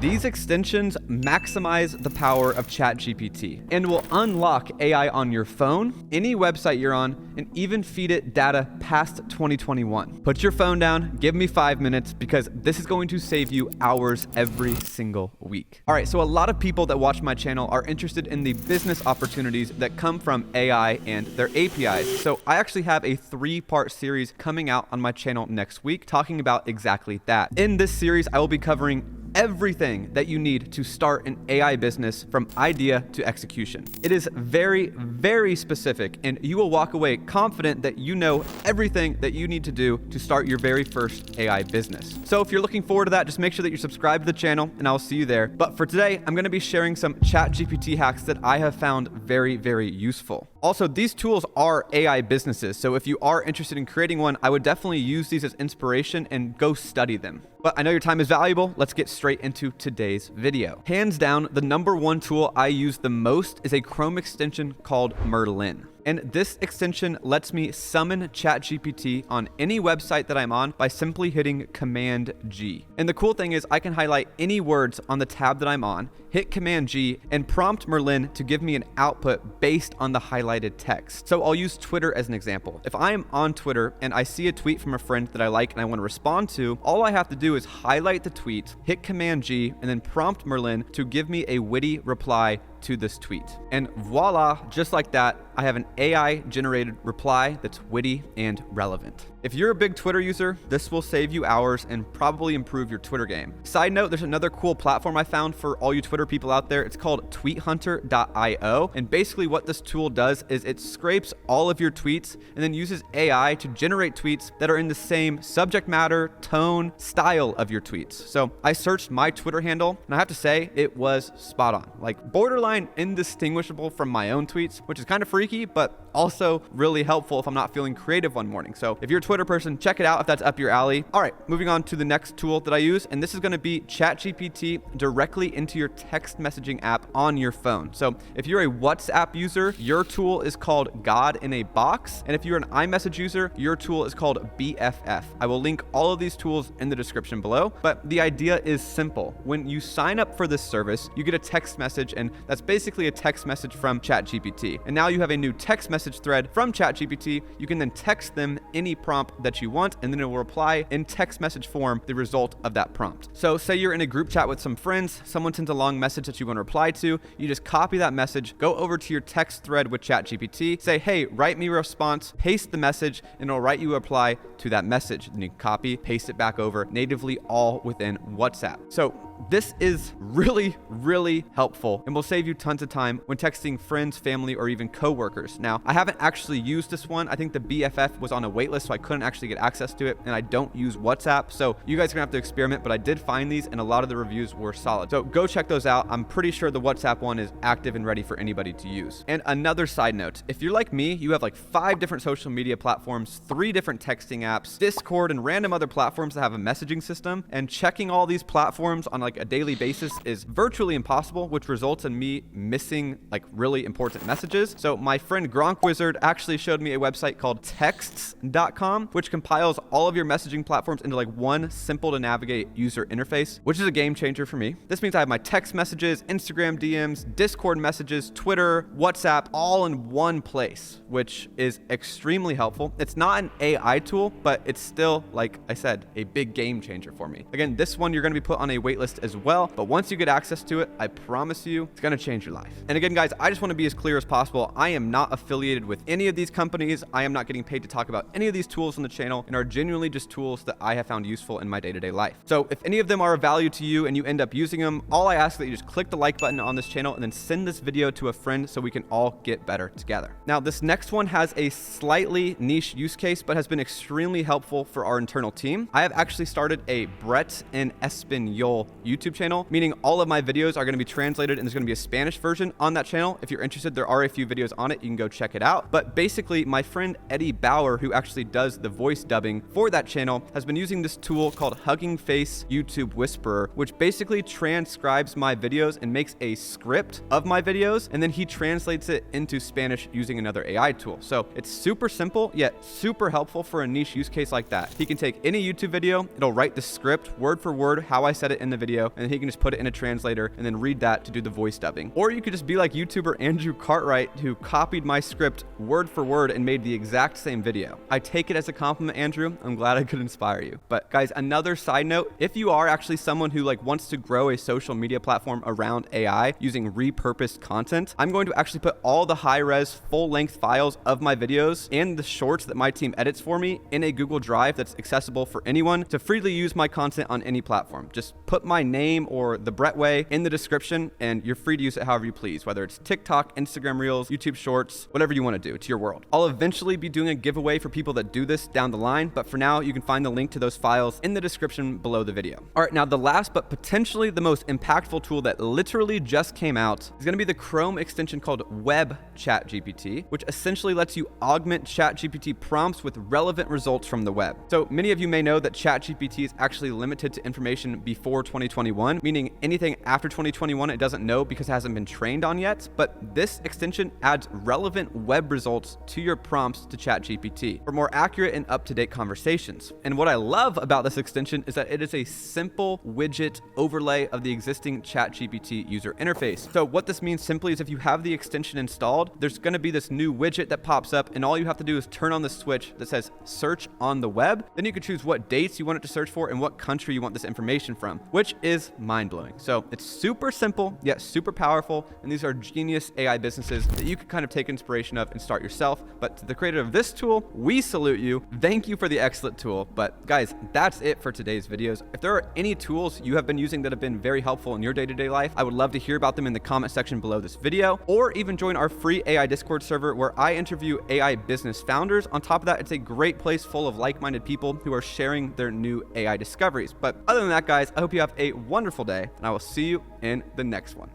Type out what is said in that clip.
These extensions maximize the power of ChatGPT and will unlock AI on your phone, any website you're on, and even feed it data past 2021. Put your phone down, give me 5 minutes, because this is going to save you hours every single week. All right, so a lot of people that watch my channel are interested in the business opportunities that come from AI and their APIs. So I actually have a 3-part series coming out on my channel next week talking about exactly that. In this series, I will be covering everything that you need to start an AI business from idea to execution. It is very, very specific, and you will walk away confident that you know everything that you need to do to start your very first AI business. So if you're looking forward to that, just make sure that you're subscribed to the channel, and I'll see you there. But for today, I'm going to be sharing some ChatGPT hacks that I have found very, very useful. Also, these tools are AI businesses, so if you are interested in creating one, I would definitely use these as inspiration and go study them. But I know your time is valuable. Let's get straight into today's video. Hands down, the #1 tool I use the most is a Chrome extension called Merlin. And this extension lets me summon ChatGPT on any website that I'm on by simply hitting Command G. And the cool thing is I can highlight any words on the tab that I'm on, hit Command G, and prompt Merlin to give me an output based on the highlighted text. So I'll use Twitter as an example. If I am on Twitter and I see a tweet from a friend that I like and I want to respond to, all I have to do is highlight the tweet, hit Command G, and then prompt Merlin to give me a witty reply to this tweet. And voila, just like that, I have an AI generated reply that's witty and relevant. If you're a big Twitter user, this will save you hours and probably improve your Twitter game. Side note, there's another cool platform I found for all you Twitter people out there. It's called tweethunter.io. And basically what this tool does is it scrapes all of your tweets and then uses AI to generate tweets that are in the same subject matter, tone, style of your tweets. So I searched my Twitter handle and I have to say it was spot on. Like borderline indistinguishable from my own tweets, which is kind of freaky, but also really helpful if I'm not feeling creative one morning. So if you're a Twitter person, check it out if that's up your alley. All right, moving on to the next tool that I use, and this is going to be ChatGPT directly into your text messaging app on your phone. So if you're a WhatsApp user, your tool is called God in a Box, and if you're an iMessage user, your tool is called BFF. I will link all of these tools in the description below, but the idea is simple. When you sign up for this service, you get a text message, and that's basically a text message from ChatGPT. And now you have a new text message thread from ChatGPT. You can then text them any prompt that you want, and then it will reply in text message form the result of that prompt. So say you're in a group chat with some friends, someone sends a long message that you want to reply to, you just copy that message, go over to your text thread with ChatGPT, say, hey, write me a response, paste the message, and it'll write you a reply to that message. Then you copy, paste it back over natively, all within WhatsApp. So this is really, really helpful and will save you tons of time when texting friends, family, or even coworkers. Now, I haven't actually used this one. I think the BFF was on a waitlist, so I couldn't actually get access to it, and I don't use WhatsApp. So you guys are gonna have to experiment, but I did find these, and a lot of the reviews were solid. So go check those out. I'm pretty sure the WhatsApp one is active and ready for anybody to use. And another side note, if you're like me, you have like 5 different social media platforms, 3 different texting apps, Discord, and random other platforms that have a messaging system, and checking all these platforms on like a daily basis is virtually impossible, which results in me missing like really important messages. So my friend Gronk Wizard actually showed me a website called texts.com, which compiles all of your messaging platforms into like one simple to navigate user interface, which is a game changer for me. This means I have my text messages, Instagram DMs, Discord messages, Twitter, WhatsApp, all in one place, which is extremely helpful. It's not an AI tool, but it's still, like I said, a big game changer for me. Again, this one you're going to be put on a waitlist as well, but once you get access to it, I promise you it's going to change your life. And again, guys, I just want to be as clear as possible. I am not affiliated with any of these companies. I am not getting paid to talk about any of these tools on the channel, and are genuinely just tools that I have found useful in my day-to-day life. So if any of them are of value to you and you end up using them, all I ask is that you just click the like button on this channel and then send this video to a friend so we can all get better together. Now, this next one has a slightly niche use case, but has been extremely helpful for our internal team. I have actually started a Brett and Espanol YouTube channel, meaning all of my videos are going to be translated, and there's going to be a Spanish version on that channel. If you're interested, there are a few videos on it. You can go check it out. But basically, my friend Eddie Bauer, who actually does the voice dubbing for that channel, has been using this tool called Hugging Face YouTube Whisperer, which basically transcribes my videos and makes a script of my videos, and then he translates it into Spanish using another AI tool. So it's super simple, yet super helpful for a niche use case like that. He can take any YouTube video, it'll write the script word for word how I said it in the video, video, and he can just put it in a translator and then read that to do the voice dubbing. Or you could just be like YouTuber Andrew Cartwright, who copied my script word for word and made the exact same video. I take it as a compliment, Andrew. I'm glad I could inspire you. But guys, another side note, if you are actually someone who wants to grow a social media platform around AI using repurposed content, I'm going to actually put all the high-res, full-length files of my videos and the shorts that my team edits for me in a Google Drive that's accessible for anyone to freely use my content on any platform. Just put my name or the Brett Way in the description and you're free to use it however you please, whether it's TikTok, Instagram Reels, YouTube Shorts, whatever you want to do. It's your world. I'll eventually be doing a giveaway for people that do this down the line, but for now, you can find the link to those files in the description below the video. All right, now the last but potentially the most impactful tool that literally just came out is going to be the Chrome extension called Web ChatGPT, which essentially lets you augment ChatGPT prompts with relevant results from the web. So many of you may know that ChatGPT is actually limited to information before 2021, meaning anything after 2021 it doesn't know because it hasn't been trained on yet, but this extension adds relevant web results to your prompts to ChatGPT for more accurate and up-to-date conversations. And what I love about this extension is that it is a simple widget overlay of the existing ChatGPT user interface. So what this means simply is if you have the extension installed, there's going to be this new widget that pops up, and all you have to do is turn on the switch that says search on the web. Then you can choose what dates you want it to search for and what country you want this information from, which is mind-blowing. So it's super simple, yet super powerful, and these are genius AI businesses that you can kind of take inspiration of and start yourself. But to the creator of this tool, we salute you. Thank you for the excellent tool. But guys, that's it for today's videos. If there are any tools you have been using that have been very helpful in your day-to-day life, I would love to hear about them in the comment section below this video, or even join our free AI Discord server where I interview AI business founders. On top of that, it's a great place full of like-minded people who are sharing their new AI discoveries. But other than that, guys, I hope you have a wonderful day, and I will see you in the next one.